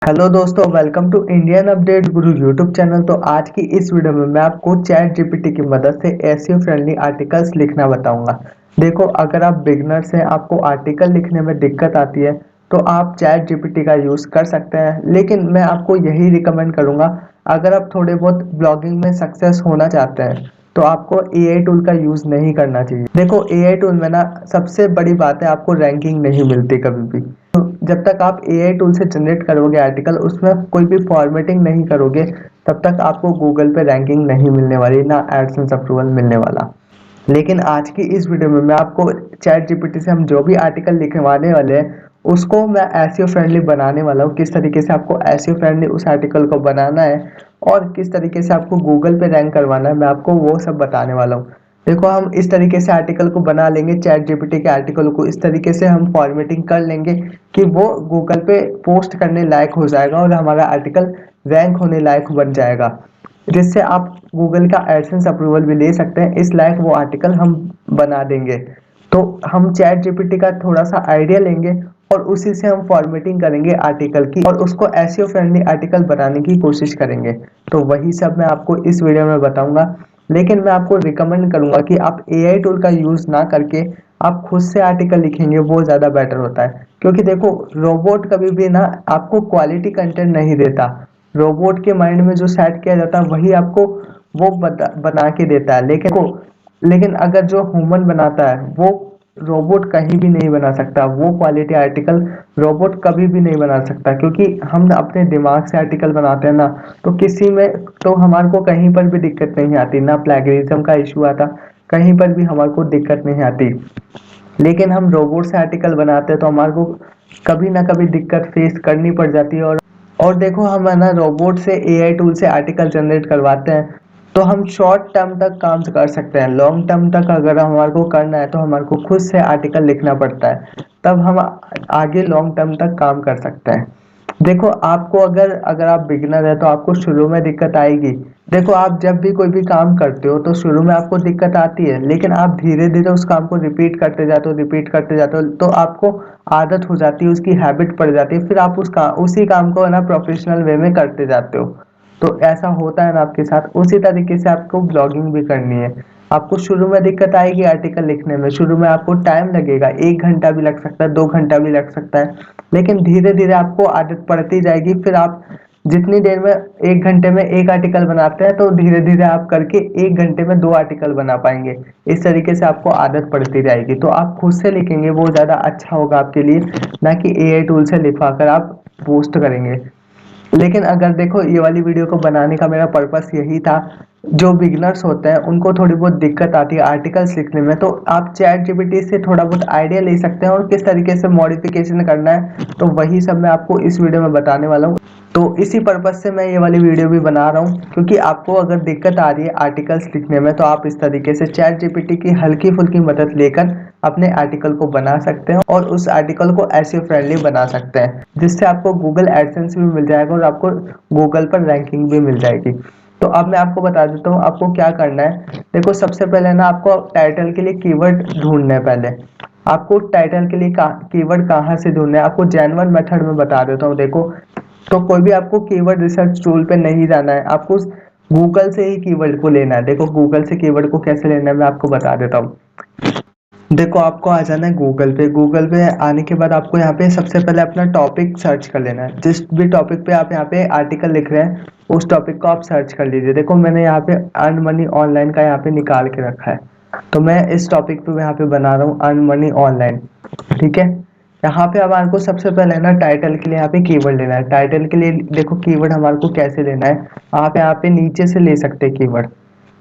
Hello दोस्तों, welcome to Indian update Guru YouTube channel. तो आज की इस वीडियो में मैं आपको चैट जीपीटी की मदद से एसईओ फ्रेंडली आर्टिकल्स लिखना बताऊंगा। देखो, अगर आप बिगनर्स हैं, आपको आर्टिकल लिखने में दिक्कत आती है तो आप चैट जीपीटी का यूज़ कर सकते हैं, लेकिन मैं आपको यही रिकमेंड करूंगा अगर आप थोड़े बहुत ब्लॉगिंग में सक्सेस होना चाहते हैं तो आपको एआई टूल का यूज़ नहीं करना चाहिए। देखो, एआई टूल में ना सबसे बड़ी बात है, आपको रैंकिंग नहीं मिलती कभी भी। तो जब तक आप एआई टूल से जनरेट करोगे आर्टिकल, उसमें कोई भी फॉर्मेटिंग नहीं करोगे, तब तक आपको गूगल पे रैंकिंग नहीं मिलने वाली, ना एडसेंस अप्रूवल मिलने वाला। लेकिन आज की इस वीडियो में मैं आपको चैट जीपीटी से हम जो भी आर्टिकल लिखवाने वाले हैं उसको मैं एसईओ फ्रेंडली बनाने वाला हूँ। किस तरीके से आपको एसईओ फ्रेंडली उस आर्टिकल को बनाना है और किस तरीके से आपको गूगल पे रैंक करवाना है, मैं आपको वो सब बताने वाला हूँ। देखो, हम इस तरीके से आर्टिकल को बना लेंगे, चैट जीपीटी के आर्टिकल को इस तरीके से हम फॉर्मेटिंग कर लेंगे कि वो गूगल पे पोस्ट करने लायक हो जाएगा और हमारा आर्टिकल रैंक होने लायक बन जाएगा, जिससे आप गूगल का एडसेंस अप्रूवल भी ले सकते हैं। इस लायक वो आर्टिकल हम बना देंगे। तो हम चैट जीपीटी का थोड़ा सा आइडिया लेंगे और उसी से हम फॉर्मेटिंग करेंगे आर्टिकल की और उसको एसईओ फ्रेंडली आर्टिकल बनाने की कोशिश करेंगे। तो वही सब मैं आपको इस वीडियो में बताऊंगा, लेकिन मैं आपको रिकमेंड करूंगा कि आप एआई टूल का यूज़ ना करके आप खुद से आर्टिकल लिखेंगे, वो ज़्यादा बेटर होता है। क्योंकि देखो, रोबोट कभी भी ना आपको क्वालिटी कंटेंट नहीं देता। रोबोट के माइंड में जो सेट किया जाता है वही आपको वो बना के देता है। लेकिन अगर जो ह्यूमन बनाता है वो रोबोट कहीं भी नहीं बना सकता। वो क्वालिटी आर्टिकल रोबोट कभी भी नहीं बना सकता, क्योंकि हम अपने दिमाग से आर्टिकल बनाते हैं ना, तो किसी में तो हमारे को कहीं पर भी दिक्कत नहीं आती, ना प्लेगरिज्म का इशू आता, कहीं पर भी हमारे को दिक्कत नहीं आती। लेकिन हम रोबोट से आर्टिकल बनाते हैं तो हमारे को कभी ना कभी दिक्कत फेस करनी पड़ जाती है। और देखो, हम है ना रोबोट से एआई टूल से आर्टिकल जनरेट करवाते हैं तो हम शॉर्ट टर्म तक काम कर सकते हैं। लॉन्ग टर्म तक अगर हमारे को करना है तो हमारे को खुद से आर्टिकल लिखना पड़ता है, तब हम आगे लॉन्ग टर्म तक काम कर सकते हैं। देखो, आपको अगर अगर आप बिगिनर है तो आपको शुरू में दिक्कत आएगी। देखो, आप जब भी कोई भी काम करते हो तो शुरू में आपको दिक्कत आती है, लेकिन आप धीरे धीरे उस काम को रिपीट करते जाते हो तो आपको आदत हो जाती है, उसकी हैबिट पड़ जाती है, फिर आप उसी काम को है ना प्रोफेशनल वे में करते जाते हो। तो ऐसा होता है ना आपके साथ, उसी तरीके से आपको ब्लॉगिंग भी करनी है। आपको शुरू में दिक्कत आएगी आर्टिकल लिखने में, शुरू में आपको टाइम लगेगा, 1 घंटा भी लग सकता है, 2 घंटा भी लग सकता है, लेकिन धीरे धीरे आपको आदत पड़ती जाएगी। फिर आप जितनी देर में 1 घंटे में एक आर्टिकल बनाते हैं तो धीरे धीरे आप करके 1 घंटे में 2 आर्टिकल बना पाएंगे। इस तरीके से आपको आदत पड़ती जाएगी। तो आप खुद से लिखेंगे वो ज़्यादा अच्छा होगा आपके लिए, ना कि एआई टूल से लिखवा कर आप पोस्ट करेंगे। लेकिन अगर देखो, ये वाली वीडियो को बनाने का मेरा पर्पस यही था, जो बिगनर्स होते हैं उनको थोड़ी बहुत दिक्कत आती है आर्टिकल्स लिखने में, तो आप चैट जीपीटी से थोड़ा बहुत आइडिया ले सकते हैं और किस तरीके से मॉडिफिकेशन करना है, तो वही सब मैं आपको इस वीडियो में बताने वाला हूँ। तो इसी पर्पस से मैं ये वाली वीडियो भी बना रहा हूँ, क्योंकि आपको अगर दिक्कत आ रही है आर्टिकल्स लिखने में तो आप इस तरीके से चैट जीपीटी की हल्की फुल्की मदद लेकर अपने आर्टिकल को बना सकते हैं और उस आर्टिकल को एसईओ फ्रेंडली बना सकते हैं, जिससे आपको गूगल एडसेंस भी मिल जाएगा और आपको गूगल पर रैंकिंग भी मिल जाएगी। तो अब मैं आपको बता देता हूँ आपको क्या करना है। देखो, सबसे पहले ना आपको टाइटल के लिए कीवर्ड ढूंढना है। पहले आपको टाइटल के लिए कीवर्ड कहाँ से ढूंढना है, आपको जेन्युइन मेथड में बता देता हूँ। देखो, तो कोई भी आपको कीवर्ड रिसर्च टूल पे नहीं जाना है, आपको गूगल से ही कीवर्ड को लेना है। देखो, गूगल से कीवर्ड को कैसे लेना है मैं आपको बता देता हूँ। देखो, आपको आ जाना है गूगल पे। गूगल पे आने के बाद आपको यहाँ पे सबसे पहले अपना टॉपिक सर्च कर लेना है। जिस भी टॉपिक पे आप यहाँ पे आर्टिकल लिख रहे हैं उस टॉपिक को आप सर्च कर लीजिए। देखो, मैंने यहाँ पे अर्न मनी ऑनलाइन का यहाँ पे निकाल के रखा है, तो मैं इस टॉपिक पे यहाँ पे बना रहा हूँ अर्न मनी ऑनलाइन। ठीक है, यहाँ पे अब आपको सबसे पहले ना टाइटल के लिए यहाँ पे कीवर्ड लेना है। टाइटल के लिए देखो, कीवर्ड हमारे को कैसे लेना है, आप यहाँ पे नीचे से ले सकते हैं कीवर्ड।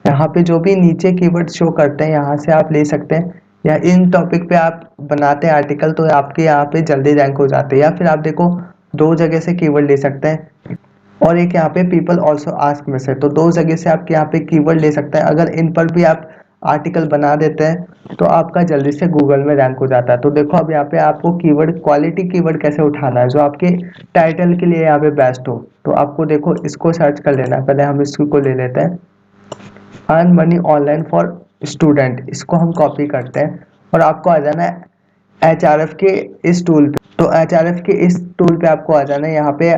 यहाँ पे जो भी नीचे कीवर्ड शो करते हैं यहाँ से आप ले सकते हैं, या इन टॉपिक पे आप बनाते हैं आर्टिकल तो आपके यहाँ पे जल्दी रैंक हो जाते हैं। या फिर आप देखो, दो जगह से कीवर्ड ले सकते हैं, और एक यहाँ पे पीपल ऑल्सो आस्क में से, तो दो जगह से आप यहाँ पे कीवर्ड ले सकते हैं। अगर इन पर भी आप आर्टिकल बना देते हैं तो आपका जल्दी से गूगल में रैंक हो जाता है। तो देखो, अब यहाँ पे आपको कीवर्ड क्वालिटी कीवर्ड कैसे उठाना है जो आपके टाइटल के लिए यहाँ पे बेस्ट हो। तो आपको देखो, इसको सर्च कर लेना है। पहले हम इसको ले लेते हैं, earn money online for student. इसको हम कॉपी करते हैं और आपको आ जाना है एचआरएफ के इस टूल पे। तो एचआरएफ के इस टूल पे आपको आ जाना है। यहाँ पे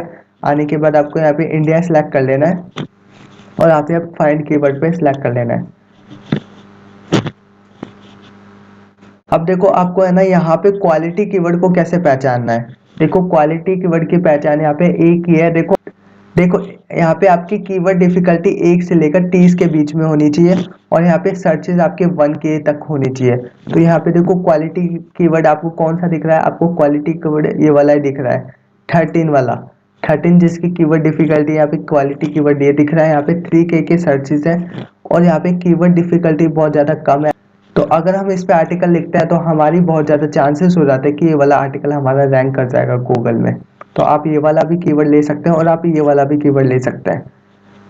आने के बाद आपको यहाँ पे इंडिया सेलेक्ट कर लेना है और यहाँ पे आप फाइंड कीवर्ड पे सिलेक्ट कर लेना है। अब देखो आपको है ना यहाँ पे क्वालिटी कीवर्ड को कैसे पहचानना है। देखो क्वालिटी कीवर्ड की पहचान यहाँ पे एक ही है। देखो देखो यहाँ पे आपकी कीवर्ड डिफिकल्टी 1 से लेकर 30 के बीच में होनी चाहिए और यहाँ पे सर्चेज आपके 1K तक होनी चाहिए। तो यहाँ पे देखो क्वालिटी कीवर्ड आपको कौन सा दिख रहा है, आपको क्वालिटी कीवर्ड ये वाला ही दिख रहा है 13 वाला। 13 जिसकी कीवर्ड डिफिकल्टी यहाँ पे क्वालिटी कीवर्ड ये दिख रहा है। यहाँ पे 3K के सर्चेज है और यहाँ पे कीवर्ड डिफिकल्टी बहुत ज़्यादा कम है। तो अगर हम इस पे आर्टिकल लिखते हैं तो हमारी बहुत ज़्यादा चांसेस हो जाते हैं कि ये वाला आर्टिकल हमारा रैंक कर जाएगा गूगल में। तो आप ये वाला भी कीवर्ड ले सकते हैं और आप ये वाला भी कीवर्ड ले सकते हैं,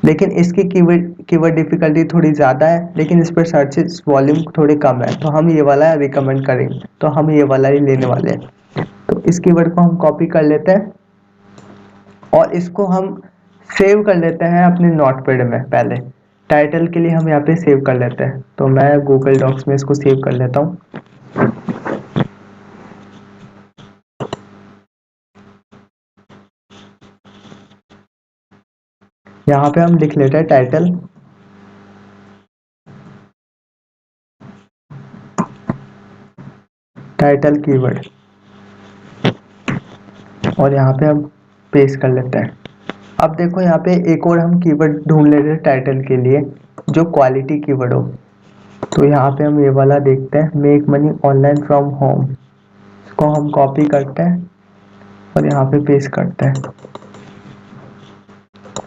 लेकिन इसकी कीवर्ड डिफिकल्टी थोड़ी ज़्यादा है, लेकिन इस पर सर्चेस वॉल्यूम थोड़ी कम है। तो हम ये वाला रिकमेंड करेंगे, तो हम ये वाला ही लेने वाले हैं। तो इस कीवर्ड को हम कॉपी कर लेते हैं और इसको हम सेव कर लेते हैं अपने नोटपैड में। पहले टाइटल के लिए हम यहाँ पे सेव कर लेते हैं, तो मैं गूगल डॉक्स में इसको सेव कर लेता हूँ। यहाँ पे हम लिख लेते हैं टाइटल कीवर्ड और यहाँ पे हम पेस्ट कर लेते हैं। अब देखो यहाँ पे एक और हम कीवर्ड ढूंढ लेते हैं टाइटल के लिए जो क्वालिटी कीवर्ड हो। तो यहाँ पे हम ये वाला देखते हैं, make money online from home. इसको हम कॉपी करते हैं और यहाँ पे पेस्ट करते हैं,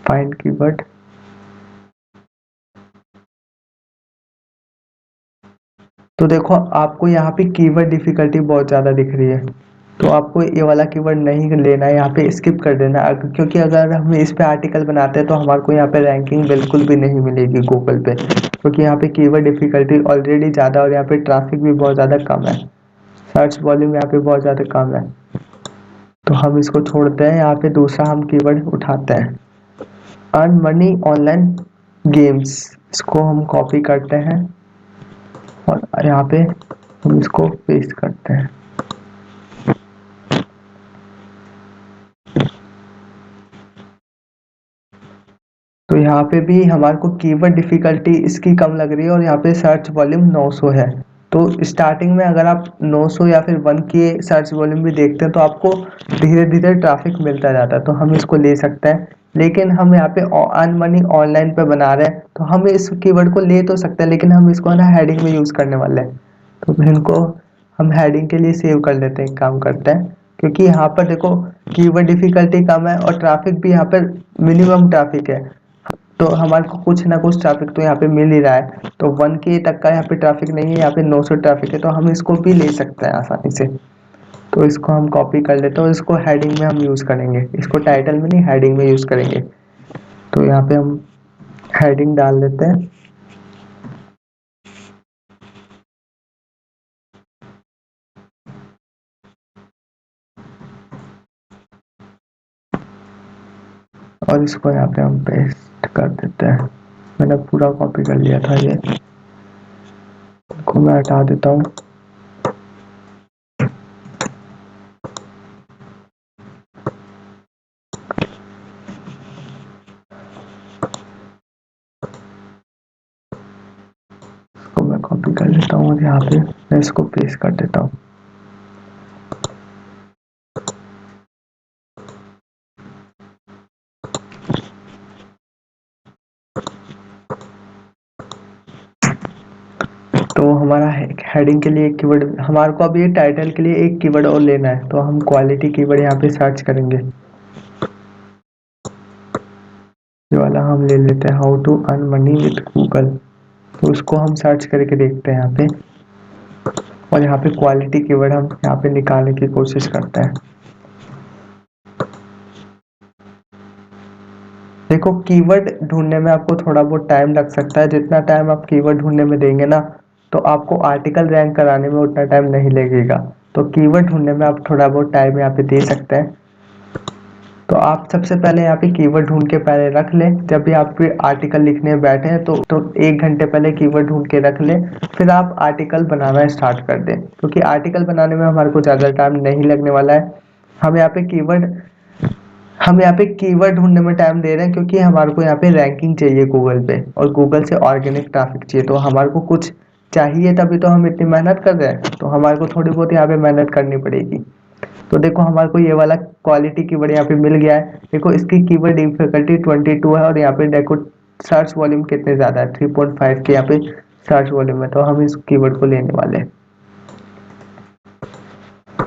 फाइंड कीवर्ड। तो देखो आपको यहाँ पे कीवर्ड डिफिकल्टी बहुत ज़्यादा दिख रही है, तो आपको ये वाला कीवर्ड नहीं लेना है, यहाँ पे स्किप कर देना। क्योंकि अगर हम इस पे आर्टिकल बनाते हैं तो हमारे को यहाँ पे रैंकिंग बिल्कुल भी नहीं मिलेगी गूगल पे, क्योंकि यहाँ पे कीवर्ड डिफिकल्टी ऑलरेडी ज़्यादा और यहाँ पे ट्रैफिक भी बहुत ज़्यादा कम है, सर्च वॉल्यूम यहाँ पे बहुत ज़्यादा कम है। तो हम इसको छोड़ते हैं, यहाँ पे दूसरा हम कीवर्ड उठाते हैं, अर्न मनी ऑनलाइन गेम्स। इसको हम कॉपी करते हैं और यहाँ पे हम इसको पेस्ट करते हैं। तो यहाँ पे भी हमारे को कीवर्ड डिफिकल्टी इसकी कम लग रही है और यहाँ पे सर्च वॉल्यूम 900 है। तो स्टार्टिंग में अगर आप 900 या फिर 1 के सर्च वॉल्यूम भी देखते हैं तो आपको धीरे धीरे ट्रैफिक मिलता जाता है, तो हम इसको ले सकते हैं। लेकिन हम यहाँ पे अर्न मनी ऑनलाइन पे बना रहे हैं तो हम इस कीवर्ड को ले तो सकते हैं, लेकिन हम इसको ना हेडिंग में यूज़ करने वाले हैं। तो फिर इनको हम हेडिंग के लिए सेव कर लेते हैं, काम करते हैं। क्योंकि यहाँ पर देखो कीवर्ड डिफिकल्टी कम है और ट्रैफिक भी यहाँ पर मिनिमम ट्रैफिक है, तो हमारे को कुछ ना कुछ ट्रैफिक तो यहाँ पे मिल ही रहा है। तो 1K तक का यहाँ पे ट्रैफिक नहीं है, यहाँ पे 900 ट्रैफिक है, तो हम इसको भी ले सकते हैं आसानी से। तो इसको हम कॉपी कर लेते हैं और इसको हेडिंग में हम यूज़ करेंगे, इसको टाइटल में नहीं हेडिंग में यूज़ करेंगे। तो यहाँ पे हम हेडिंग डाल देते हैं और इसको यहाँ पे हम पेस्ट कर देते हैं। मैंने पूरा कॉपी कर लिया था, ये इसको मैं हटा देता हूँ। इसको मैं कॉपी कर लेता हूँ और यहाँ पे मैं इसको पेस्ट कर देता हूँ। तो हमारा हेडिंग के लिए एक कीवर्ड, हमारे को अब ये टाइटल के लिए एक कीवर्ड और लेना है, तो हम क्वालिटी कीवर्ड यहाँ पे सर्च करेंगे। ये वाला हम ले लेते हैं, how to earn money with Google. तो उसको हम सर्च करके देखते हैं यहाँ पे, और यहाँ पे क्वालिटी कीवर्ड हम यहाँ पे निकालने की कोशिश करते हैं। देखो कीवर्ड ढूंढने में आपको थोड़ा बहुत टाइम लग सकता है, जितना टाइम आप कीवर्ड ढूंढने में देंगे ना तो आपको आर्टिकल रैंक कराने में उतना टाइम नहीं लगेगा। तो कीवर्ड ढूंढने में आप थोड़ा बहुत टाइम यहाँ पे दे सकते हैं। तो आप सबसे पहले यहाँ पे कीवर्ड ढूंढ के पहले रख लें, जब भी आप आर्टिकल लिखने बैठे हैं तो 1 घंटे पहले कीवर्ड ढूंढ के रख लें, फिर आप आर्टिकल बनाना स्टार्ट कर दें, क्योंकि आर्टिकल बनाने में हमारे को ज़्यादा टाइम नहीं लगने वाला है। हम यहाँ पे कीवर्ड हम यहाँ पे कीवर्ड ढूंढने में टाइम दे रहे हैं क्योंकि हमारे को यहाँ पे रैंकिंग चाहिए गूगल पे, और गूगल से ऑर्गेनिक ट्रैफिक चाहिए, तो हमारे को कुछ चाहिए तभी तो हम इतनी मेहनत कर रहे हैं, तो हमारे को थोड़ी बहुत यहाँ पे मेहनत करनी पड़ेगी। तो देखो हमारे को ये वाला क्वालिटी कीवर्ड यहाँ पे मिल गया है। देखो इसकी कीवर्ड डिफिकल्टी 22 है, और यहाँ पे देखो सर्च वॉल्यूम कितने ज़्यादा है, 3.5 के यहाँ पे सर्च वॉल्यूम है, तो हम इस कीवर्ड को लेने वाले हैं।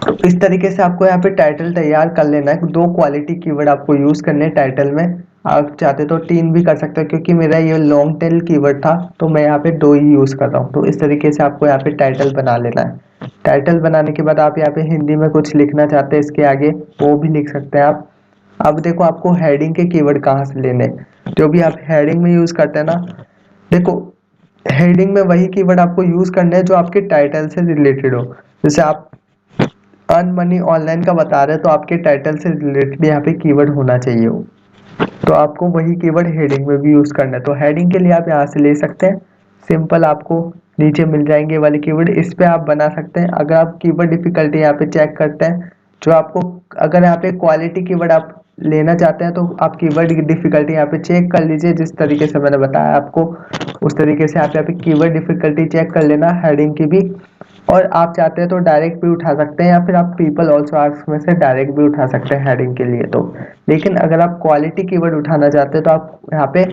तो इस तरीके से आपको यहाँ पे टाइटल तैयार कर लेना है। दो क्वालिटी कीवर्ड आपको यूज करने हैं टाइटल में। आप चाहते तो तीन भी कर सकते हो, क्योंकि मेरा ये लॉन्ग टेल कीवर्ड था तो मैं यहाँ पे दो ही यूज कर रहा हूँ। तो इस तरीके से आपको यहाँ पे टाइटल बना लेना है। टाइटल बनाने के बाद आप यहाँ पे हिंदी में कुछ लिखना चाहते हैं इसके आगे, वो भी लिख सकते हैं आप। अब देखो आपको हेडिंग के कीवर्ड कहाँ से लेने, जो भी आप हेडिंग में यूज करते हैं ना, देखो हेडिंग में वही कीवर्ड आपको यूज करने हैं जो आपके टाइटल से रिलेटेड हो। जैसे आप अर्न मनी ऑनलाइन का बता रहे हैं, तो आपके टाइटल से रिलेटेड यहाँ पे कीवर्ड होना चाहिए वो, तो आपको वही कीवर्ड हेडिंग में भी यूज करना है। तो हेडिंग के लिए आप यहाँ से ले सकते हैं, सिंपल आपको नीचे मिल जाएंगे वाले कीवर्ड, इस पे आप बना सकते हैं। अगर आप कीवर्ड डिफिकल्टी यहाँ पे चेक करते हैं, जो आपको अगर यहाँ पे क्वालिटी कीवर्ड आप लेना चाहते हैं, तो आप कीवर्ड डिफिकल्टी यहाँ पे चेक कर लीजिए, जिस तरीके से मैंने बताया आपको उस तरीके से आप यहाँ पे कीवर्ड डिफिकल्टी चेक कर लेना हेडिंग की भी। और आप चाहते हैं तो डायरेक्ट भी उठा सकते हैं, या फिर आप पीपल ऑल्सो आस्क में से डायरेक्ट भी उठा सकते हैं हेडिंग के लिए। तो लेकिन अगर आप क्वालिटी कीवर्ड उठाना चाहते हैं, तो आप यहाँ पे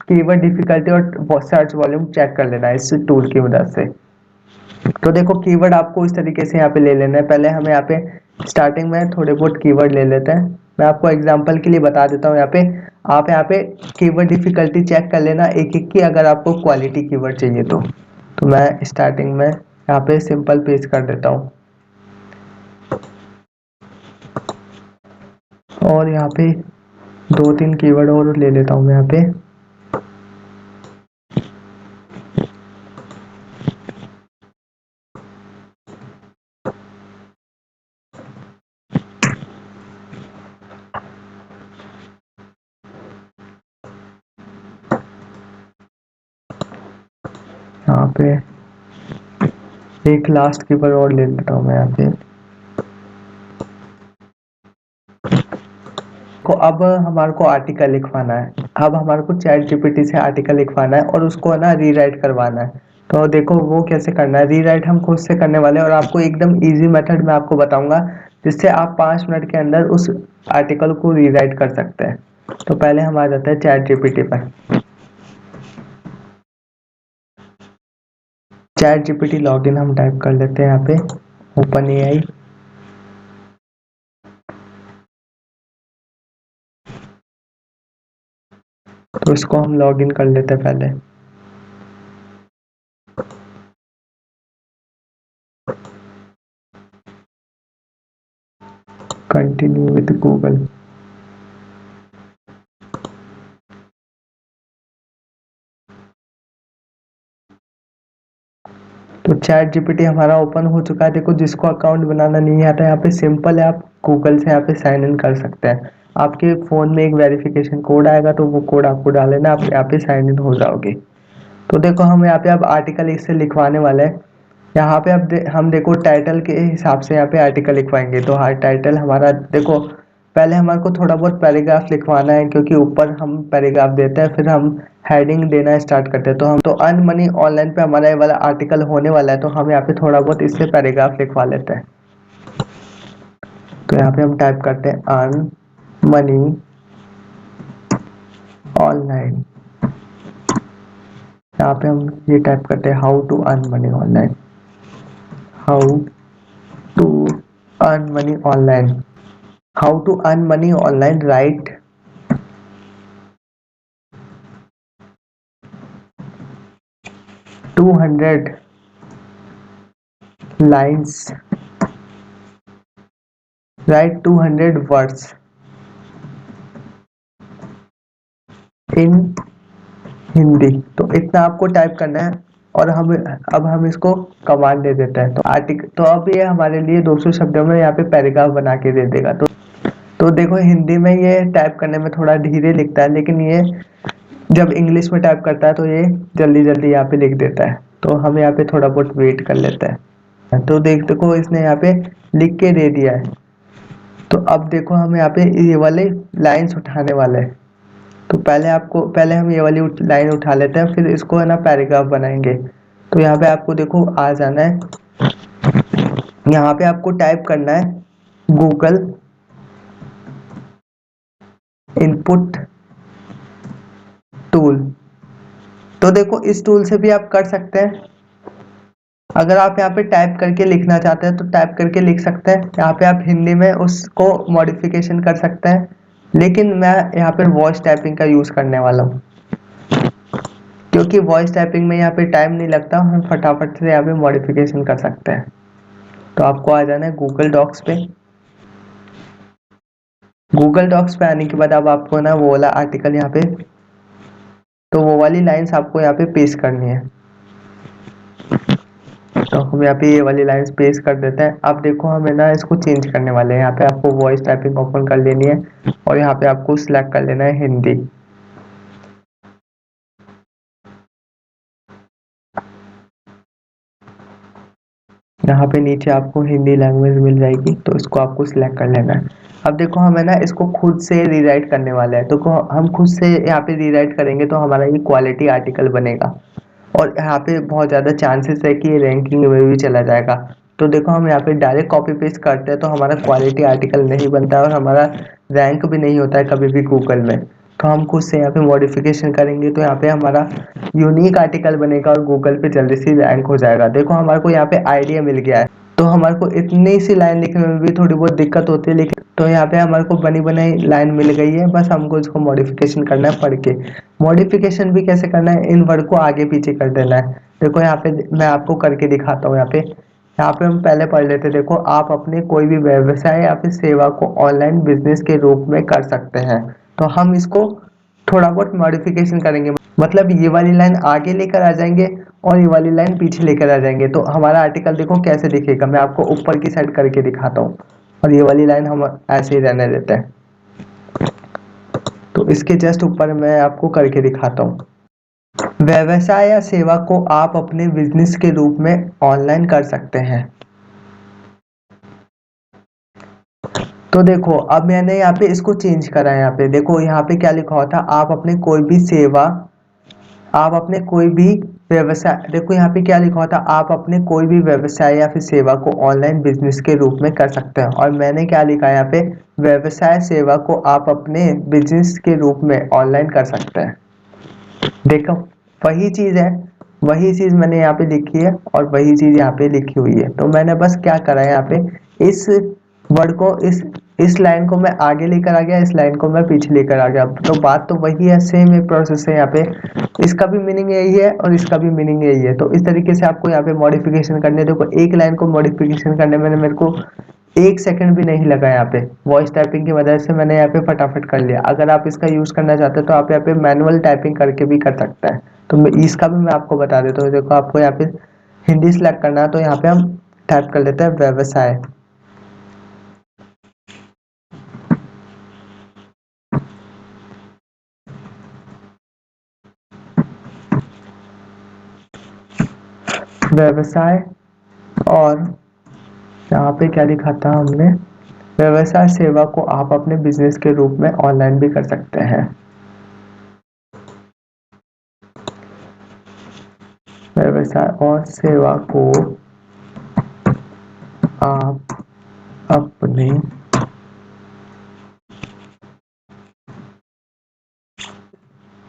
कीवर्ड डिफिकल्टी और सर्च वॉल्यूम चेक कर लेना है इस टूल की मदद से। तो देखो कीवर्ड आपको इस तरीके से यहाँ पे ले लेना है। पहले हम यहाँ पे स्टार्टिंग में थोड़े बहुत कीवर्ड ले लेते हैं। मैं आपको एग्जांपल के लिए बता देता हूँ। यहाँ पे आप यहाँ पे कीवर्ड डिफिकल्टी चेक कर लेना एक एक की, अगर आपको क्वालिटी कीवर्ड चाहिए तो मैं स्टार्टिंग में यहाँ पे सिंपल पेज कर देता हूँ, और यहाँ पे दो तीन कीवर्ड और ले लेता हूँ मैं यहाँ पे। यहाँ पे एक लास्ट कीवर्ड और ले लेता हूँ मैं यहाँ पे। को अब हमारे को आर्टिकल लिखवाना है। अब हमारे को चैट जीपीटी से आर्टिकल लिखवाना है और उसको ना रीराइट करवाना है। तो देखो वो कैसे करना है। रीराइट हम खुद से करने वाले हैं, और आपको एकदम इजी मेथड मैं आपको बताऊंगा, जिससे आप 5 मिनट के अंदर उस आर्टिकल को रीराइट कर सकते हैं। तो पहले हम आ जाते हैं चैट जीपीटी पर। चैट जीपीटी लॉगिन हम टाइप कर लेते हैं यहाँ पे, ओपन एआई। तो इसको हम लॉगिन कर लेते हैं पहले। Continue with Google. तो चैट जीपीटी हमारा ओपन हो चुका है। देखो जिसको अकाउंट बनाना नहीं आता, यहाँ पे सिंपल है, आप गूगल से यहाँ पे साइन इन कर सकते हैं। आपके फोन में एक वेरिफिकेशन कोड आएगा, तो वो कोड आपको डालेना, आप यहाँ पे साइन इन हो जाओगे। तो देखो हम यहाँ पे अब आर्टिकल इससे लिखवाने वाले हैं। यहाँ पे अब हम देखो टाइटल के हिसाब से यहाँ पे आर्टिकल लिखवाएंगे। तो हाँ टाइटल हमारा देखो, पहले हमारे को थोड़ा बहुत पैराग्राफ लिखवाना है, क्योंकि ऊपर हम पैराग्राफ देते हैं, फिर हम हेडिंग देना स्टार्ट करते हैं। तो हम तो अर्न मनी ऑनलाइन पे हमारा ये वाला आर्टिकल होने वाला है, तो हम यहाँ पे थोड़ा बहुत इससे पैराग्राफ लिखवा लेते हैं। तो यहाँ पे हम टाइप करते हैं अर्न मनी ऑनलाइन। यहाँ पे हम ये टाइप करते हैं how to earn money online. How to earn money online. How to earn money online, write 200 lines, write 200 words in Hindi. तो इतना आपको टाइप करना है, और हम अब हम इसको कमांड दे देते हैं। तो आर्टिकल, तो अब ये हमारे लिए 200 शब्दों में यहाँ पे पैराग्राफ बना के दे देगा। तो देखो हिंदी में ये टाइप करने में थोड़ा धीरे लिखता है, लेकिन ये जब इंग्लिश में टाइप करता है तो ये जल्दी जल्दी यहाँ पे लिख देता है। तो हम यहाँ पे थोड़ा बहुत वेट कर लेते हैं। तो देखो इसने यहाँ पे लिख के दे दिया है। तो अब देखो हम यहाँ पे ये वाले लाइन्स उठाने वाले हैं। तो पहले हम ये वाली लाइन उठा लेते हैं, फिर इसको है ना पैराग्राफ बनाएंगे। तो यहाँ पे आपको देखो आ जाना है, यहाँ पे आपको टाइप करना है गूगल इनपुट टूल। तो देखो इस टूल से भी आप कर सकते हैं। अगर आप यहाँ पे टाइप करके लिखना चाहते हैं तो टाइप करके लिख सकते हैं। यहाँ पे आप हिंदी में उसको मॉडिफिकेशन कर सकते हैं, लेकिन मैं यहाँ पे वॉइस टाइपिंग का यूज़ करने वाला हूँ, क्योंकि वॉइस टाइपिंग में यहाँ पे टाइम नहीं लगता, हम फटाफट से यहाँ पे मॉडिफिकेशन कर सकते हैं। तो आपको आ जाना है गूगल डॉक्स पे। गूगल डॉक्स पे आने के बाद अब आपको ना वो वाला आर्टिकल यहाँ पे, तो वो वाली लाइंस आपको यहाँ पे पेस्ट करनी है। तो हम यहाँ पे ये वाली लाइंस पेस्ट कर देते हैं। अब देखो हमें ना इसको चेंज करने वाले हैं। यहाँ पे आपको वॉइस टाइपिंग ओपन कर लेनी है और यहाँ पे आपको सिलेक्ट कर लेना है हिंदी। यहाँ पे नीचे आपको हिंदी लैंग्वेज मिल जाएगी, तो इसको आपको सिलेक्ट कर लेना है। अब देखो हमें ना इसको खुद से रीराइट करने वाला है। तो हम खुद से यहाँ पे रीराइट करेंगे तो हमारा ये क्वालिटी आर्टिकल बनेगा और यहाँ पे बहुत ज़्यादा चांसेस है कि ये रैंकिंग में भी चला जाएगा। तो देखो हम यहाँ पे डायरेक्ट कॉपी पेस्ट करते हैं तो हमारा क्वालिटी आर्टिकल नहीं बनता है और हमारा रैंक भी नहीं होता है कभी भी गूगल में। तो हम खुद से यहाँ पे मॉडिफिकेशन करेंगे तो यहाँ पे हमारा यूनिक आर्टिकल बनेगा और गूगल पे जल्दी से रैंक हो जाएगा। देखो हमारे को यहाँ पे आइडिया मिल गया है। तो हमारे को इतनी सी लाइन लिखने में भी थोड़ी बहुत दिक्कत होती है, लेकिन तो यहाँ पे हमारे को बनी बनाई लाइन मिल गई है। बस हमको इसको मॉडिफिकेशन करना है पढ़ के। मॉडिफिकेशन भी कैसे करना है, इन वर्ड को आगे पीछे कर देना है। देखो यहाँ पे मैं आपको करके दिखाता हूँ। यहाँ पे हम पहले पढ़ लेते हैं। देखो आप अपने कोई भी व्यवसाय या फिर सेवा को ऑनलाइन बिजनेस के रूप में कर सकते हैं। तो हम इसको थोड़ा बहुत मॉडिफिकेशन करेंगे, मतलब ये वाली लाइन आगे लेकर आ जाएंगे और ये वाली लाइन पीछे लेकर आ जाएंगे। तो हमारा आर्टिकल देखो कैसे दिखेगा, मैं आपको ऊपर की साइड करके दिखाता हूँ और ये वाली लाइन हम ऐसे ही रहने देते हैं। तो इसके जस्ट ऊपर मैं आपको करके दिखाता हूँ। व्यवसाय या सेवा को आप अपने बिजनेस के रूप में ऑनलाइन कर सकते हैं। तो देखो अब मैंने यहाँ पे इसको चेंज करा है। यहाँ पे देखो यहाँ पे क्या लिखा हुआ था, आप अपने कोई भी सेवा, आप अपने कोई भी व्यवसाय, देखो यहाँ पे क्या लिखा हुआ था, आप अपने कोई भी व्यवसाय या फिर सेवा को ऑनलाइन बिजनेस के रूप में कर सकते हैं। और मैंने क्या लिखा है यहाँ पे, व्यवसाय सेवा को आप अपने बिजनेस के रूप में ऑनलाइन कर सकते हैं। देखो वही चीज है, वही चीज मैंने यहाँ पे लिखी है और वही चीज यहाँ पे लिखी हुई है। तो मैंने बस क्या करा है, यहाँ पे इस वर्ड को, इस लाइन को मैं आगे लेकर आ गया, इस लाइन को मैं पीछे लेकर आ गया। तो बात तो वही है, सेम है प्रोसेस है। यहाँ पे इसका भी मीनिंग यही है और इसका भी मीनिंग यही है। तो इस तरीके से आपको यहाँ पे मॉडिफिकेशन करने, देखो एक लाइन को मॉडिफिकेशन करने में मेरे को 1 सेकंड भी नहीं लगा। यहाँ पे वॉइस टाइपिंग की मदद से मैंने यहाँ पे फटाफट कर लिया। अगर आप इसका यूज करना चाहते हो तो आप यहाँ पे मैनुअल टाइपिंग करके भी कर सकते हैं। तो इसका भी मैं आपको बता देता हूँ। देखो आपको यहाँ पे हिंदी सेलेक्ट करना है, तो यहाँ पे हम टाइप कर लेते हैं व्यवसाय। व्यवसाय, और यहाँ पे क्या लिखा था हमने, व्यवसाय सेवा को आप अपने बिजनेस के रूप में ऑनलाइन भी कर सकते हैं। व्यवसाय और सेवा को आप अपने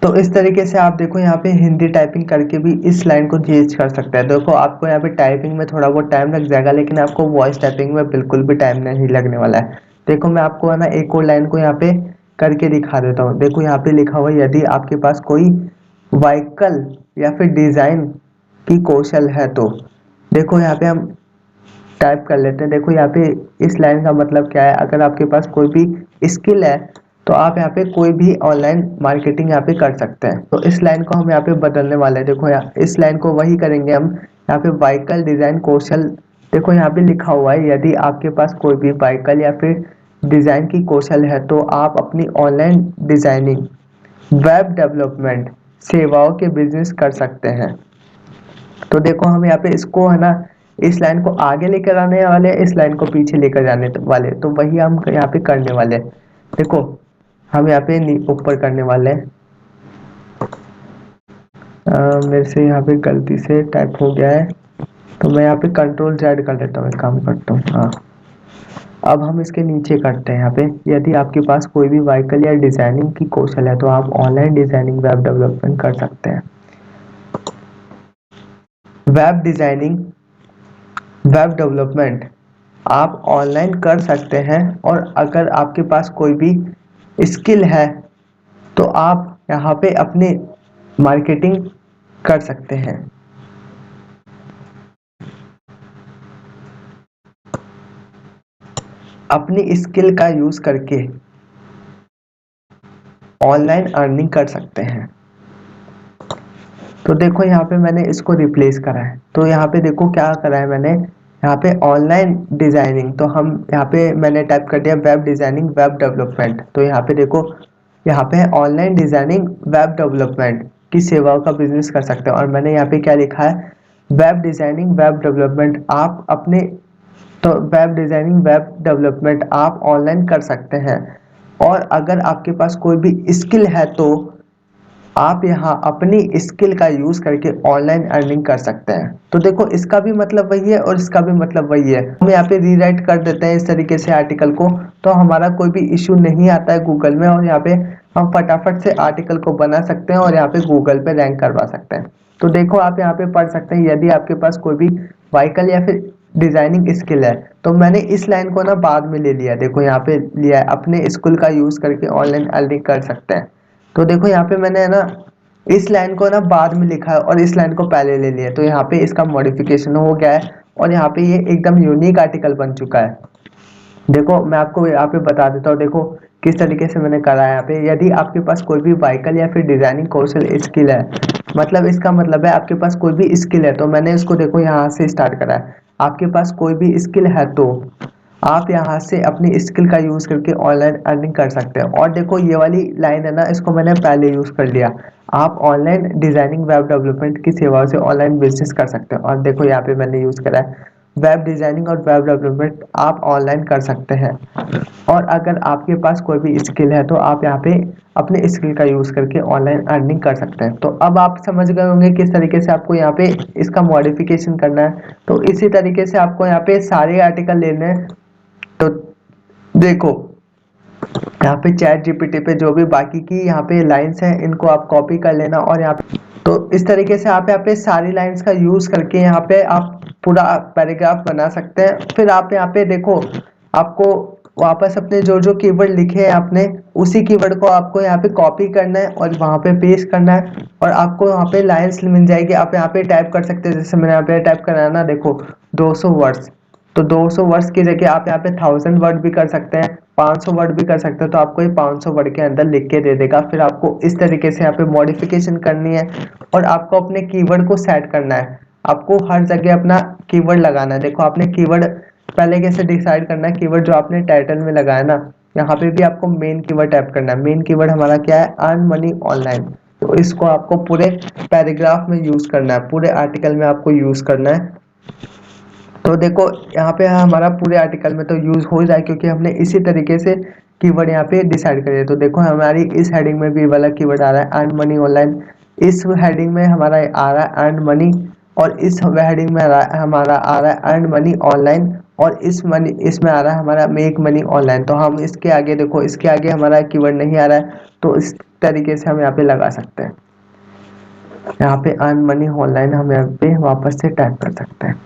तो इस तरीके से आप देखो यहाँ पे हिंदी टाइपिंग करके भी इस लाइन को चेंज कर सकते हैं। देखो आपको यहाँ पे टाइपिंग में थोड़ा बहुत टाइम लग जाएगा, लेकिन आपको वॉइस टाइपिंग में बिल्कुल भी टाइम नहीं लगने वाला है। देखो मैं आपको है ना एक और लाइन को यहाँ पे करके दिखा देता हूँ। देखो यहाँ पे लिखा हुआ है, यदि आपके पास कोई व्हीकल या फिर डिजाइन की कौशल है तो। देखो यहाँ पे हम टाइप कर लेते हैं। देखो यहाँ पे इस लाइन का मतलब क्या है, अगर आपके पास कोई भी स्किल है तो आप यहाँ पे कोई भी ऑनलाइन मार्केटिंग यहाँ पे कर सकते हैं। तो इस लाइन को हम यहाँ पे बदलने वाले हैं। देखो यहाँ इस लाइन को वही करेंगे हम, यहाँ पे व्हीकल डिजाइन कौशल। देखो यहाँ पे लिखा हुआ है, यदि आपके पास कोई भी व्हीकल या फिर डिजाइन की कौशल है तो आप अपनी ऑनलाइन डिजाइनिंग, वेब डेवलपमेंट सेवाओं के बिजनेस कर सकते हैं। तो देखो हम यहाँ पे इसको है ना इस लाइन को आगे लेकर आने वाले, इस लाइन को पीछे लेकर जाने वाले, तो वही हम यहाँ पे करने वाले हैं। देखो हम यहाँ पे ऊपर करने वाले हैं। मेरे से यहाँ पे गलती से टाइप हो गया है, तो मैं यहाँ पे कंट्रोल जेड कर लेता हूँ, एक काम करता हूँ। हाँ, अब हम इसके नीचे करते हैं। यहाँ पे यदि आपके पास कोई भी व्हीकल या डिजाइनिंग की कौशल है तो आप ऑनलाइन डिजाइनिंग वेब डेवलपमेंट कर सकते हैं। वेब डिजाइनिंग वेब डेवलपमेंट आप ऑनलाइन कर सकते हैं, और अगर आपके पास कोई भी स्किल है तो आप यहाँ पे अपनी मार्केटिंग कर सकते हैं। अपनी स्किल का यूज करके ऑनलाइन अर्निंग कर सकते हैं। तो देखो यहाँ पे मैंने इसको रिप्लेस करा है, तो यहाँ पे देखो क्या करा है मैंने, यहाँ पे ऑनलाइन डिजाइनिंग, तो हम यहाँ पे मैंने टाइप कर दिया वेब डिजाइनिंग वेब डेवलपमेंट। तो यहाँ पे देखो, यहाँ पे ऑनलाइन डिजाइनिंग वेब डेवलपमेंट की सेवाओं का बिजनेस कर सकते हैं, और मैंने यहाँ पे क्या लिखा है, वेब डिजाइनिंग वेब डेवलपमेंट आप अपने, तो वेब डिजाइनिंग वेब डेवलपमेंट आप ऑनलाइन कर सकते हैं, और अगर आपके पास कोई भी स्किल है तो आप यहाँ अपनी स्किल का यूज करके ऑनलाइन अर्निंग कर सकते हैं। तो देखो इसका भी मतलब वही है और इसका भी मतलब वही है। हम यहाँ पे रीराइट कर देते हैं इस तरीके से आर्टिकल को, तो हमारा कोई भी इश्यू नहीं आता है गूगल में, और यहाँ पे हम फटाफट से आर्टिकल को बना सकते हैं और यहाँ पे गूगल पे रैंक करवा सकते हैं। तो देखो आप यहाँ पे पढ़ सकते हैं, यदि आपके पास कोई भी व्हीकल या फिर डिजाइनिंग स्किल है, तो मैंने इस लाइन को ना बाद में ले लिया, देखो यहाँ पे लिया है, अपने स्किल का यूज करके ऑनलाइन अर्निंग कर सकते हैं। तो देखो यहाँ पे मैंने है ना इस लाइन को ना बाद में लिखा है और इस लाइन को पहले ले लिया, तो यहाँ पे इसका मॉडिफिकेशन हो गया है और यहाँ पे ये एकदम यूनिक आर्टिकल बन चुका है। देखो मैं आपको यहाँ पे बता देता हूँ, देखो किस तरीके से मैंने करा है। यहाँ पे यदि आपके पास कोई भी व्हीकल या फिर डिजाइनिंग कौशल स्किल है, मतलब इसका मतलब है आपके पास कोई भी स्किल है, तो मैंने इसको देखो यहाँ से स्टार्ट करा है। आपके पास कोई भी स्किल है तो आप यहाँ से अपनी स्किल का यूज करके ऑनलाइन अर्निंग कर सकते हैं। और देखो ये वाली लाइन है ना, इसको मैंने पहले यूज कर लिया। आप ऑनलाइन डिजाइनिंग वेब डेवलपमेंट की सेवाओं से ऑनलाइन बिजनेस कर सकते हैं, और देखो यहाँ पे मैंने यूज करा है वेब डिजाइनिंग और वेब डेवलपमेंट आप ऑनलाइन कर सकते हैं। और अगर आपके पास कोई भी स्किल है तो आप यहाँ पे अपने स्किल का यूज करके ऑनलाइन अर्निंग कर सकते हैं। तो अब आप समझ गए होंगे किस तरीके से आपको यहाँ पे इसका मॉडिफिकेशन करना है। तो इसी तरीके से आपको यहाँ पे सारे आर्टिकल लेने हैं। तो देखो यहाँ पे चैट जीपीटी पे जो भी बाकी की यहाँ पे लाइंस हैं, इनको आप कॉपी कर लेना, और यहाँ पे तो इस तरीके से आप यहाँ पे सारी लाइंस का यूज करके यहाँ पे आप पूरा पैराग्राफ बना सकते हैं। फिर आप यहाँ पे देखो, आपको वापस अपने जो जो कीवर्ड लिखे हैं आपने, उसी कीवर्ड को आपको यहाँ पे कॉपी करना है और वहां पे पेस्ट करना है, और आपको वहां पे लाइंस मिल जाएगी। आप यहाँ पे टाइप कर सकते हैं, जैसे मैंने यहाँ पे टाइप करा है ना, देखो 200 वर्ड्स, तो 200 वर्ड्स की जगह आप यहाँ पे 1000 वर्ड भी कर सकते हैं, 500 वर्ड भी कर सकते हैं। तो आपको ये 500 वर्ड के अंदर लिख के दे देगा। फिर आपको इस तरीके से यहाँ पे मॉडिफिकेशन करनी है, और आपको अपने कीवर्ड को सेट करना है। आपको हर जगह अपना कीवर्ड लगाना है। देखो आपने कीवर्ड पहले कैसे डिसाइड करना है, कीवर्ड जो आपने टाइटल में लगाया ना, यहाँ पे भी आपको मेन कीवर्ड टाइप करना है। मेन कीवर्ड हमारा क्या है, अर्न मनी ऑनलाइन। तो इसको आपको पूरे पैराग्राफ में यूज करना है, पूरे आर्टिकल में आपको यूज करना है। तो देखो यहाँ पे हमारा पूरे आर्टिकल में तो यूज हो जाए, क्योंकि हमने इसी तरीके से कीवर्ड यहाँ पे डिसाइड करे। तो देखो हमारी इस हेडिंग में भी वाला कीवर्ड आ रहा है अर्न मनी ऑनलाइन, इस हेडिंग में हमारा आ रहा है अर्न मनी, और इस हेडिंग में हमारा आ रहा है अर्न मनी ऑनलाइन, और इसमें आ रहा है हमारा मेक मनी ऑनलाइन। तो हम इसके आगे देखो, इसके आगे हमारा कीवर्ड नहीं आ रहा है, तो इस तरीके से हम यहाँ पे लगा सकते हैं। यहाँ पे अर्न मनी ऑनलाइन हम यहाँ पे वापस से टाइप कर सकते हैं।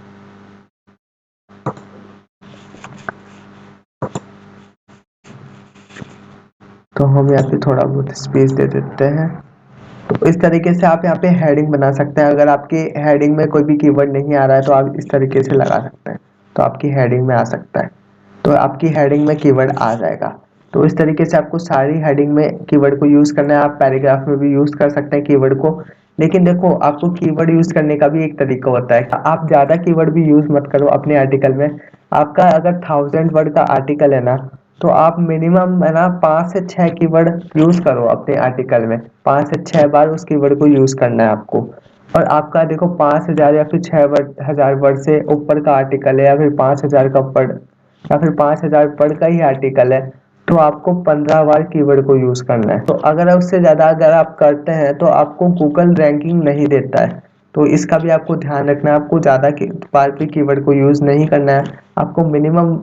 तो हम यहाँ पे थोड़ा बहुत स्पेस दे देते हैं। तो इस तरीके से आप यहाँ पे हेडिंग बना सकते हैं। अगर आपके हेडिंग में कोई भी कीवर्ड नहीं आ रहा है तो आप इस तरीके से लगा सकते हैं, तो आपकी हेडिंग में आ सकता है, तो आपकी हेडिंग में कीवर्ड आ जाएगा। तो इस तरीके से आपको सारी हेडिंग में कीवर्ड को यूज करना है। आप पैराग्राफ में भी यूज कर सकते हैं कीवर्ड को, लेकिन देखो आपको कीवर्ड यूज करने का भी एक तरीका होता है। आप ज्यादा कीवर्ड भी यूज मत करो अपने आर्टिकल में। आपका अगर 1000 वर्ड का आर्टिकल है ना, तो आप मिनिमम है ना 5 से 6 कीवर्ड यूज करो अपने आर्टिकल में। 5 से 6 बार उस कीवर्ड को यूज करना है आपको। और आपका देखो 5,000 या फिर 6,000 वर्ड से ऊपर का आर्टिकल है, या फिर 5,000 का वर्ड या फिर 5,000 वर्ड का ही आर्टिकल है, तो आपको 15 बार कीवर्ड को यूज करना है। तो अगर उससे ज्यादा अगर आप करते हैं तो आपको गूगल रैंकिंग नहीं देता है। तो इसका भी आपको ध्यान रखना है, आपको ज्यादा बार पे कीवर्ड को यूज नहीं करना है। आपको मिनिमम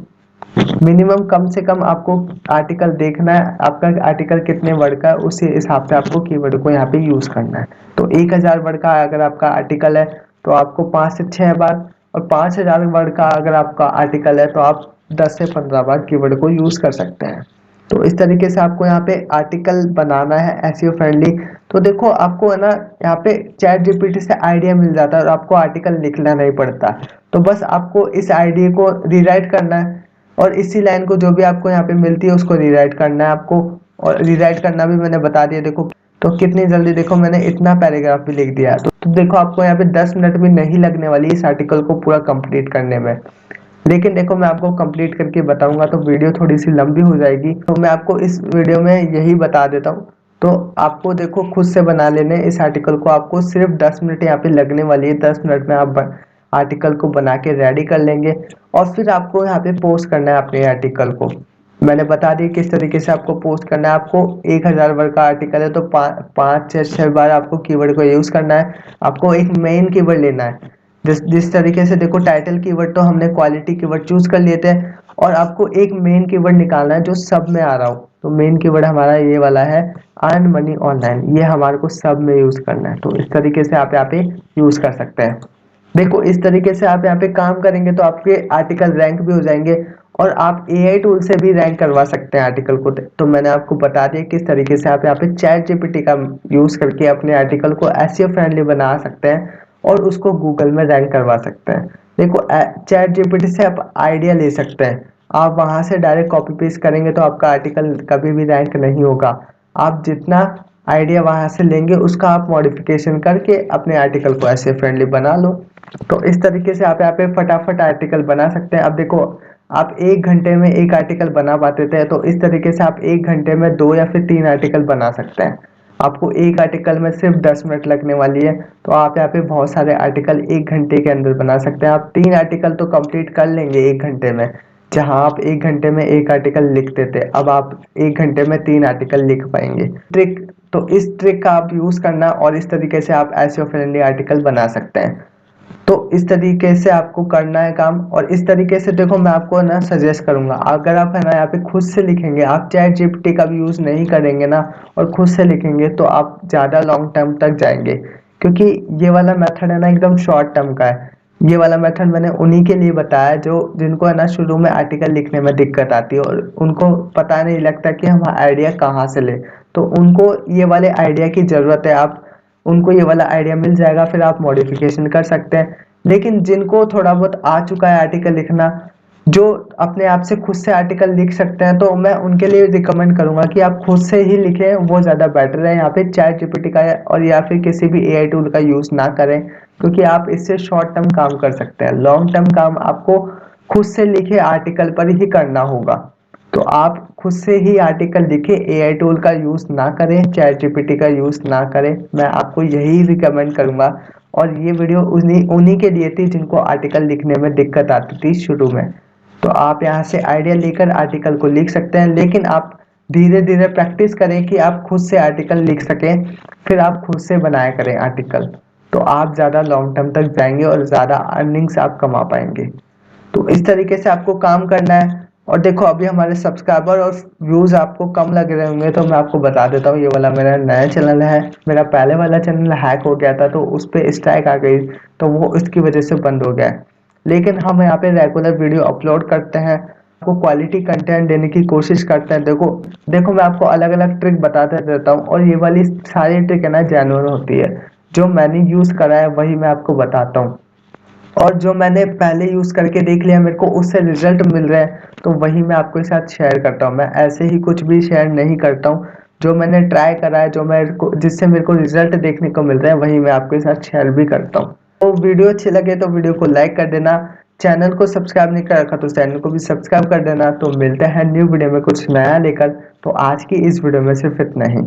मिनिमम कम से कम आपको आर्टिकल देखना है, आपका आर्टिकल कितने वर्ड का है उसी हिसाब से आपको कीवर्ड को यहाँ पे यूज करना है। तो 1,000 वर्ड का अगर आपका आर्टिकल है तो आपको 5 से 6 बार, और 5,000 वर्ड का अगर आपका आर्टिकल है तो आप 10 से 15 बार कीवर्ड को यूज कर सकते हैं। तो इस तरीके से आपको यहाँ पे आर्टिकल बनाना है एसईओ फ्रेंडली। तो देखो आपको है ना, यहाँ पे चैट जीपीटी से आइडिया मिल जाता है और आपको आर्टिकल लिखना नहीं पड़ता। तो बस आपको इस आइडिया को रीराइट करना है, और इसी लाइन को जो भी आपको यहाँ पे मिलती है उसको रीराइट करना है आपको। और रीराइट करना भी मैंने बता दिया देखो, तो कितनी जल्दी देखो मैंने इतना पैराग्राफ भी लिख दिया। तो देखो आपको यहाँ पे 10 मिनट भी नहीं लगने वाली इस आर्टिकल को पूरा कंप्लीट करने में। लेकिन देखो मैं आपको कंप्लीट करके बताऊंगा तो वीडियो थोड़ी सी लंबी हो जाएगी, तो मैं आपको इस वीडियो में यही बता देता हूँ। तो आपको देखो खुद से बना लेने इस आर्टिकल को, आपको सिर्फ 10 मिनट यहाँ पे लगने वाली है। 10 मिनट में आप आर्टिकल को बना के रेडी कर लेंगे, और फिर आपको यहाँ पे पोस्ट करना है अपने आर्टिकल को। मैंने बता दिया किस तरीके से आपको पोस्ट करना है। आपको 1,000 वर्ड का आर्टिकल है तो 5 से 6 बार आपको कीवर्ड को यूज करना है। आपको एक मेन कीवर्ड लेना है, जिस तरीके से देखो टाइटल कीवर्ड तो हमने क्वालिटी कीवर्ड चूज कर लिए थे, और आपको एक मेन कीवर्ड निकालना है जो सब में आ रहा हो। तो मेन कीवर्ड हमारा ये वाला है, अर्न मनी ऑनलाइन। ये हमारे को सब में यूज करना है। तो इस तरीके से आप यहाँ पे यूज कर सकते हैं। देखो इस तरीके से आप यहाँ पे काम करेंगे तो आपके आर्टिकल रैंक भी हो जाएंगे, और आप एआई टूल से भी रैंक करवा सकते हैं आर्टिकल को। तो मैंने आपको बता दिया किस तरीके से आप यहाँ पे चैट जीपीटी का यूज करके अपने आर्टिकल को एसईओ फ्रेंडली बना सकते हैं और उसको गूगल में रैंक करवा सकते हैं। देखो चैट जीपीटी से आप आइडिया ले सकते हैं, आप वहां से डायरेक्ट कॉपी पेस्ट करेंगे तो आपका आर्टिकल कभी भी रैंक नहीं होगा। आप जितना आइडिया वहां से लेंगे उसका आप मॉडिफिकेशन करके अपने आर्टिकल को एसईओ फ्रेंडली बना लो। तो इस तरीके से आप यहाँ पे फटाफट आर्टिकल बना सकते हैं। अब देखो आप 1 घंटे में एक आर्टिकल बना पाते थे, तो इस तरीके से आप 1 घंटे में 2 या फिर 3 आर्टिकल बना सकते हैं। आपको एक आर्टिकल में सिर्फ 10 मिनट लगने वाली है, तो आप यहाँ पे बहुत सारे आर्टिकल 1 घंटे के अंदर बना सकते हैं। आप 3 आर्टिकल तो कंप्लीट कर लेंगे 1 घंटे में। जहां आप 1 घंटे में एक आर्टिकल लिखते थे, अब आप 1 घंटे में 3 आर्टिकल लिख पाएंगे। ट्रिक, तो इस ट्रिक का आप यूज करना, और इस तरीके से आप एसईओ फ्रेंडली आर्टिकल बना सकते हैं। तो इस तरीके से आपको करना है काम। और इस तरीके से देखो मैं आपको ना सजेस्ट करूंगा, अगर आप है ना यहाँ पे खुद से लिखेंगे, आप चैट जीपीटी का भी यूज नहीं करेंगे ना और खुद से लिखेंगे, तो आप ज्यादा लॉन्ग टर्म तक जाएंगे। क्योंकि ये वाला मेथड है ना एकदम शॉर्ट टर्म का है। ये वाला मेथड मैंने उन्हीं के लिए बताया जो जिनको है ना शुरू में आर्टिकल लिखने में दिक्कत आती है और उनको पता नहीं लगता कि हम आइडिया कहाँ से ले। तो उनको ये वाले आइडिया की जरूरत है। आप उनको ये वाला आइडिया मिल जाएगा, फिर आप मॉडिफिकेशन कर सकते हैं। लेकिन जिनको थोड़ा बहुत आ चुका है आर्टिकल लिखना, जो अपने आप से खुद से आर्टिकल लिख सकते हैं, तो मैं उनके लिए रिकमेंड करूंगा कि आप खुद से ही लिखें, वो ज़्यादा बेटर है। यहाँ पे चैट जीपीटी का और या फिर किसी भी एआई टूल का यूज़ ना करें, क्योंकि आप इससे शॉर्ट टर्म काम कर सकते हैं। लॉन्ग टर्म काम आपको खुद से लिखे आर्टिकल पर ही करना होगा। तो आप खुद से ही आर्टिकल लिखे, एआई टूल का यूज ना करें, चैट जीपीटी का यूज ना करें। मैं आपको यही रिकमेंड करूंगा। और ये वीडियो उन्हीं उन्हीं के लिए थी जिनको आर्टिकल लिखने में दिक्कत आती थी शुरू में। तो आप यहाँ से आइडिया लेकर आर्टिकल को लिख सकते हैं, लेकिन आप धीरे धीरे प्रैक्टिस करें कि आप खुद से आर्टिकल लिख सकें, फिर आप खुद से बनाया करें आर्टिकल। तो आप ज़्यादा लॉन्ग टर्म तक जाएंगे और ज़्यादा अर्निंग्स आप कमा पाएंगे। तो इस तरीके से आपको काम करना है। और देखो अभी हमारे सब्सक्राइबर और व्यूज आपको कम लग रहे होंगे, तो मैं आपको बता देता हूँ, ये वाला मेरा नया चैनल है। मेरा पहले वाला चैनल हैक हो गया था, तो उस पर स्ट्राइक आ गई, तो वो इसकी वजह से बंद हो गया है। लेकिन हम यहाँ पे रेगुलर वीडियो अपलोड करते हैं, आपको क्वालिटी कंटेंट देने की कोशिश करते हैं। देखो देखो मैं आपको अलग अलग ट्रिक बताते रहता हूँ, और ये वाली सारी ट्रिक है ना जेन्युइन होती है। जो मैंने यूज करा है वही मैं आपको बताता हूँ, और जो मैंने पहले यूज करके देख लिया मेरे को उससे रिजल्ट मिल रहे हैं, तो वही मैं आपके साथ शेयर करता हूँ। मैं ऐसे ही कुछ भी शेयर नहीं करता हूँ। जो मैंने ट्राई करा है, जो मेरे को जिससे मेरे को रिजल्ट देखने को मिल रहा है, वही मैं आपके साथ शेयर भी करता हूँ। तो वीडियो अच्छी लगे तो वीडियो को लाइक कर देना। चैनल को सब्सक्राइब नहीं कर रखा तो चैनल को भी सब्सक्राइब कर देना। तो मिलते हैं न्यू वीडियो में कुछ नया लेकर। तो आज की इस वीडियो में सिर्फ इतना ही।